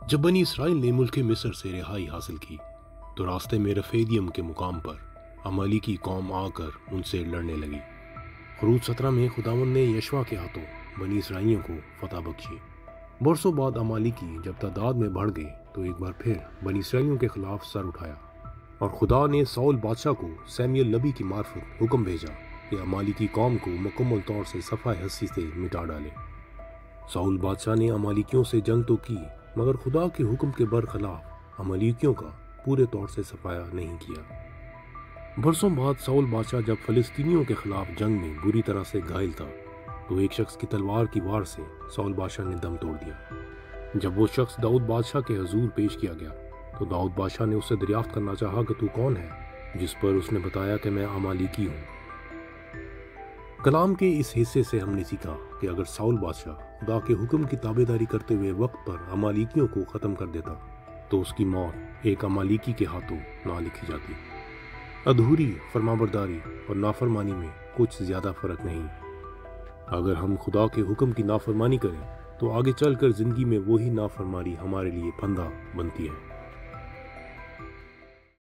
جب بنی اسرائیل نے ملک مصر سے رہائی حاصل کی تو راستے میں رفیدیم کے مقام پر عمالیکی قوم آ کر ان سے لڑنے لگی۔ خروج 17 میں خداوند نے یشوع کے ہاتھوں بنی اسرائیلیوں کو فتح بخشی۔ برسوں بعد عمالیکی جب تعداد میں بڑھ گئے تو ایک بار پھر بنی اسرائیلیوں کے خلاف سر اٹھایا، اور خدا نے ساؤل بادشاہ کو سیمیل نبی کی معرفت حکم بھیجا کہ عمالیکی قوم کو مکمل طور سے صفحہ ہستی سے مٹا ڈالے۔ ساؤل بادشاہ نے عمالیکیوں سے جنگ تو کی، مگر خدا کے حکم کے برخلاف عمالیکیوں کا پورے طور سے صفایا نہیں کیا۔ برسوں بعد ساؤل بادشاہ جب فلسطینیوں کے خلاف جنگ میں بری طرح سے گھائل تھا تو ایک شخص کی تلوار کی وار سے ساؤل بادشاہ نے دم توڑ دیا۔ جب وہ شخص داؤد بادشاہ کے حضور پیش کیا گیا تو داؤد بادشاہ نے اس سے دریافت کرنا چاہا کہ تو کون ہے، جس پر اس نے بتایا کہ میں عمالیکی ہوں۔ کلام کے اس حصے سے ہم نے سیکھا کہ اگر ساؤل بادشاہ خدا کے حکم کی تابعداری کرتے ہوئے وقت پر عمالیکیوں کو ختم کر دیتا تو اس کی موت ایک عمالیکی کے ہاتھوں نہ لکھی جاتی۔ ادھوری فرمانبرداری اور نافرمانی میں کچھ زیادہ فرق نہیں۔ اگر ہم خدا کے حکم کی نافرمانی کریں تو آگے چل کر زندگی میں وہی نافرمانی ہمارے لیے پھندا بنتی ہے۔